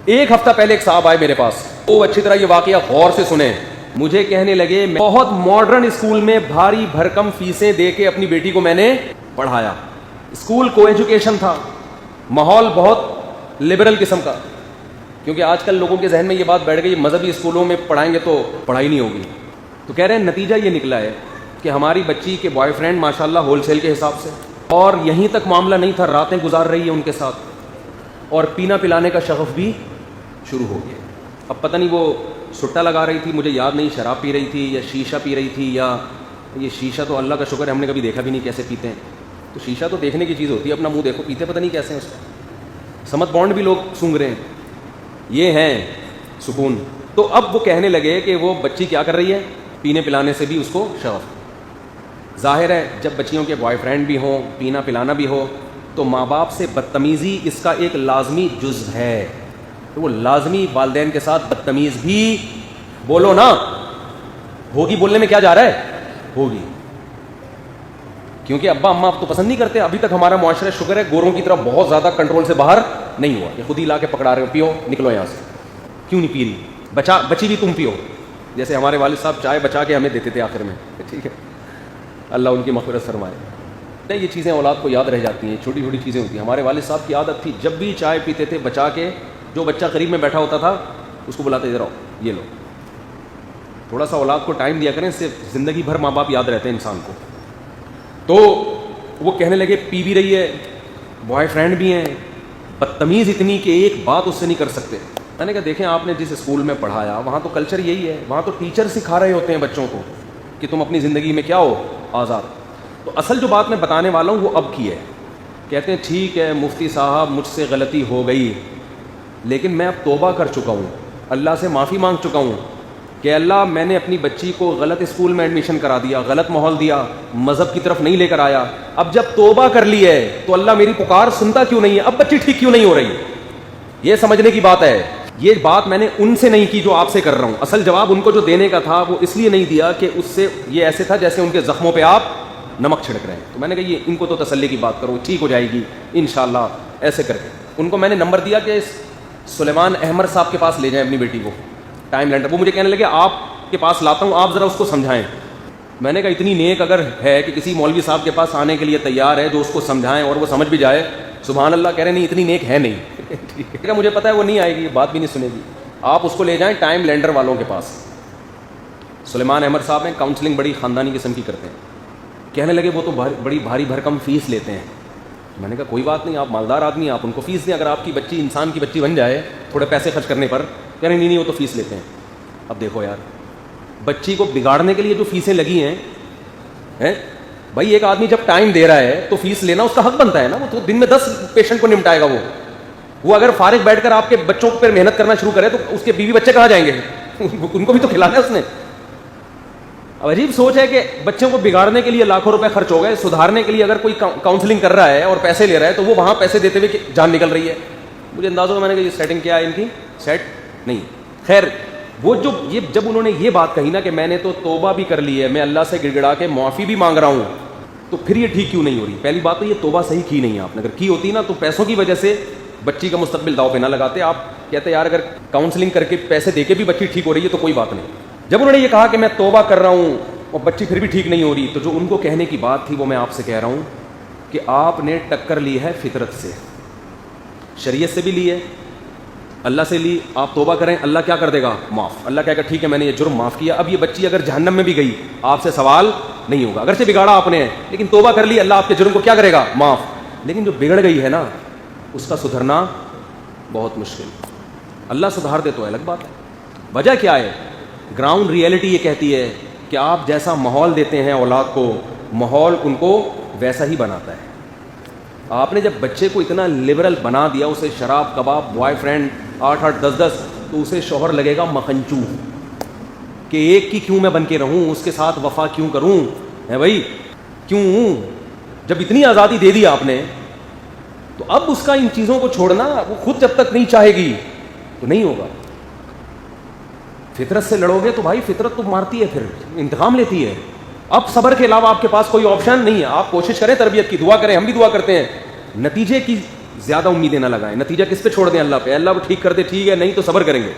ایک ہفتہ پہلے ایک صاحب آئے میرے پاس, وہ اچھی طرح یہ واقعہ غور سے سنیں. مجھے کہنے لگے بہت ماڈرن اسکول میں بھاری بھرکم فیسیں دے کے اپنی بیٹی کو میں نے پڑھایا. اسکول کو ایجوکیشن تھا, ماحول بہت لبرل قسم کا, کیونکہ آج کل لوگوں کے ذہن میں یہ بات بیٹھ گئی مذہبی اسکولوں میں پڑھائیں گے تو پڑھائی نہیں ہوگی. تو کہہ رہے ہیں نتیجہ یہ نکلا ہے کہ ہماری بچی کے بوائے فرینڈ ماشاءاللہ ہول سیل کے حساب سے, اور یہیں تک معاملہ نہیں تھا, راتیں گزار رہی ہے ان کے ساتھ, اور پینا پلانے کا شغف بھی شروع ہو گیا. اب پتہ نہیں وہ سٹا لگا رہی تھی, مجھے یاد نہیں, شراب پی رہی تھی یا شیشہ پی رہی تھی, یا یہ شیشہ تو اللہ کا شکر ہے ہم نے کبھی دیکھا بھی نہیں کیسے پیتے ہیں. تو شیشہ تو دیکھنے کی چیز ہوتی ہے, اپنا منہ دیکھو, پیتے پتہ نہیں کیسے ہیں. اس کا سمت بانڈ بھی لوگ سونگ رہے ہیں, یہ ہیں سکون. تو اب وہ کہنے لگے کہ وہ بچی کیا کر رہی ہے, پینے پلانے سے بھی اس کو شغف. ظاہر ہے جب بچیوں کے بوائے فرینڈ بھی ہوں, پینا پلانا بھی ہو, تو ماں باپ سے بدتمیزی اس کا ایک لازمی جزء ہے. تو وہ لازمی والدین کے ساتھ بدتمیز بھی بولو نا, ہوگی, بولنے میں کیا جا رہا ہے, ہوگی. کیونکہ ابا اماں اب تو پسند نہیں کرتے. ابھی تک ہمارا معاشرہ شکر ہے گوروں کی طرف بہت زیادہ کنٹرول سے باہر نہیں ہوا, یہ خود ہی لا کے پکڑا رہے ہو, پیو نکلو یہاں سے, کیوں نہیں پی رہی, بچی بھی تم پیو. جیسے ہمارے والد صاحب چائے بچا کے ہمیں دیتے تھے آخر میں, ٹھیک ہے, اللہ ان کی مغفرت فرمائے. نہیں, یہ چیزیں اولاد کو یاد رہ جاتی ہیں, چھوٹی چھوٹی چیزیں ہوتی ہیں. ہمارے والد صاحب کی عادت تھی جب بھی چائے پیتے تھے بچا کے, جو بچہ قریب میں بیٹھا ہوتا تھا اس کو بلاتے ادھر آؤ, یہ لو. تھوڑا سا اولاد کو ٹائم دیا کریں, اس سے زندگی بھر ماں باپ یاد رہتے ہیں انسان کو. تو وہ کہنے لگے پی بھی رہی ہے, بوائے فرینڈ بھی ہیں, بدتمیز اتنی کہ ایک بات اس سے نہیں کر سکتے. میں نے کہا دیکھیں آپ نے جس اسکول میں پڑھایا وہاں تو کلچر یہی ہے, وہاں تو ٹیچر سکھا رہے ہوتے ہیں بچوں کو کہ تم اپنی زندگی میں کیا ہو, آزاد. تو اصل جو بات میں بتانے والا ہوں وہ اب کی ہے. کہتے ہیں ٹھیک ہے مفتی صاحب مجھ سے غلطی ہو گئی, لیکن میں اب توبہ کر چکا ہوں, اللہ سے معافی مانگ چکا ہوں کہ اللہ میں نے اپنی بچی کو غلط اسکول میں ایڈمیشن کرا دیا, غلط ماحول دیا, مذہب کی طرف نہیں لے کر آیا. اب جب توبہ کر لی ہے تو اللہ میری پکار سنتا کیوں نہیں ہے, اب بچی ٹھیک کیوں نہیں ہو رہی. یہ سمجھنے کی بات ہے. یہ بات میں نے ان سے نہیں کی جو آپ سے کر رہا ہوں. اصل جواب ان کو جو دینے کا تھا وہ اس لیے نہیں دیا کہ اس سے یہ ایسے تھا جیسے ان کے زخموں پہ آپ نمک چھڑک رہے ہیں. تو میں نے کہا یہ ان کو تو تسلی کی بات کرو, ٹھیک ہو جائے گی انشاءاللہ. ایسے کر کے ان کو میں نے نمبر دیا کہ سلیمان احمد صاحب کے پاس لے جائیں اپنی بیٹی کو, ٹائم لینڈر. وہ مجھے کہنے لگے آپ کے پاس لاتا ہوں, آپ ذرا اس کو سمجھائیں. میں نے کہا اتنی نیک اگر ہے کہ کسی مولوی صاحب کے پاس آنے کے لیے تیار ہے جو اس کو سمجھائیں اور وہ سمجھ بھی جائے, سبحان اللہ. کہہ رہے نہیں اتنی نیک ہے نہیں. ٹھیک ہے, مجھے پتا ہے وہ نہیں آئے گی, بات بھی نہیں سنے گی. آپ اس کو لے جائیں ٹائم لینڈر والوں کے پاس. سلیمان احمد صاحب ہیں, کاؤنسلنگ بڑی خاندانی قسم کی کرتے ہیں. کہنے لگے وہ تو بڑی بھاری بھرکم فیس لیتے ہیں. میں نے کہا کوئی بات نہیں, آپ مالدار آدمی ہیں, آپ ان کو فیس دیں. اگر آپ کی بچی انسان کی بچی بن جائے تھوڑے پیسے خرچ کرنے پر. کہہ رہے نہیں وہ تو فیس لیتے ہیں. اب دیکھو یار, بچی کو بگاڑنے کے لیے جو فیسیں لگی ہیں بھائی, ایک آدمی جب ٹائم دے رہا ہے تو فیس لینا اس کا حق بنتا ہے نا. وہ تو دن میں 10 پیشنٹ کو نمٹائے گا. وہ اگر فارغ بیٹھ کر آپ کے بچوں پر محنت کرنا شروع کرے تو اس کے بیوی بچے کہاں جائیں گے, ان کو بھی تو کھلانا ہے اس نے. اب عجیب سوچ ہے کہ بچوں کو بگاڑنے کے لیے لاکھوں روپے خرچ ہو گئے, سدھارنے کے لیے اگر کوئی کاؤنسلنگ کر رہا ہے اور پیسے لے رہا ہے تو وہ وہاں پیسے دیتے ہوئے جان نکل رہی ہے. مجھے اندازہ ہوا, میں نے کہا یہ سیٹنگ کیا ہے ان کی, سیٹ نہیں. خیر, وہ جب انہوں نے یہ بات کہی نا کہ میں نے تو توبہ بھی کر لی ہے, میں اللہ سے گڑ گڑا کے معافی بھی مانگ رہا ہوں, تو پھر یہ ٹھیک کیوں نہیں ہو رہی. پہلی بات تو یہ توبہ صحیح کی نہیں آپ نے. اگر کی ہوتی نا تو پیسوں کی وجہ سے بچی کا مستقبل داؤ پہ نہ لگاتے. آپ کہتے یار اگر کاؤنسلنگ کر کے پیسے دے کے بھی بچی ٹھیک ہو رہی ہے تو کوئی بات نہیں. جب انہوں نے یہ کہا کہ میں توبہ کر رہا ہوں اور بچی پھر بھی ٹھیک نہیں ہو رہی, تو جو ان کو کہنے کی بات تھی وہ میں آپ سے کہہ رہا ہوں کہ آپ نے ٹکر لی ہے فطرت سے, شریعت سے بھی لی ہے, اللہ سے لی. آپ توبہ کریں, اللہ کیا کر دے گا, معاف. اللہ کہے گا ٹھیک ہے میں نے یہ جرم معاف کیا. اب یہ بچی اگر جہنم میں بھی گئی آپ سے سوال نہیں ہوگا, اگرچہ بگاڑا آپ نے, لیکن توبہ کر لی, اللہ آپ کے جرم کو کیا کرے گا, معاف. لیکن جو بگڑ گئی ہے نا اس کا سدھرنا بہت مشکل. اللہ سدھار دے تو الگ بات ہے. وجہ کیا ہے, گراؤنڈ ریئلٹی یہ کہتی ہے کہ آپ جیسا ماحول دیتے ہیں اولاد کو, ماحول ان کو ویسا ہی بناتا ہے. آپ نے جب بچے کو اتنا لبرل بنا دیا, اسے شراب کباب بوائے فرینڈ 8-8 10-10, تو اسے شوہر لگے گا مکھنچو کہ ایک کی کیوں میں بن کے رہوں, اس کے ساتھ وفا کیوں کروں, ہے بھائی کیوں. جب اتنی آزادی دے دی آپ نے تو اب اس کا ان چیزوں کو چھوڑنا, وہ خود جب تک نہیں چاہے گی تو نہیں ہوگا. فطرت سے لڑو گے تو بھائی فطرت تو مارتی ہے, پھر انتقام لیتی ہے. اب صبر کے علاوہ آپ کے پاس کوئی آپشن نہیں ہے. آپ کوشش کریں تربیت کی, دعا کریں, ہم بھی دعا کرتے ہیں, نتیجے کی زیادہ امیدیں نہ لگائیں. نتیجہ کس پہ چھوڑ دیں؟ اللہ پہ. اللہ وہ ٹھیک کر دے ٹھیک ہے, نہیں تو صبر کریں گے.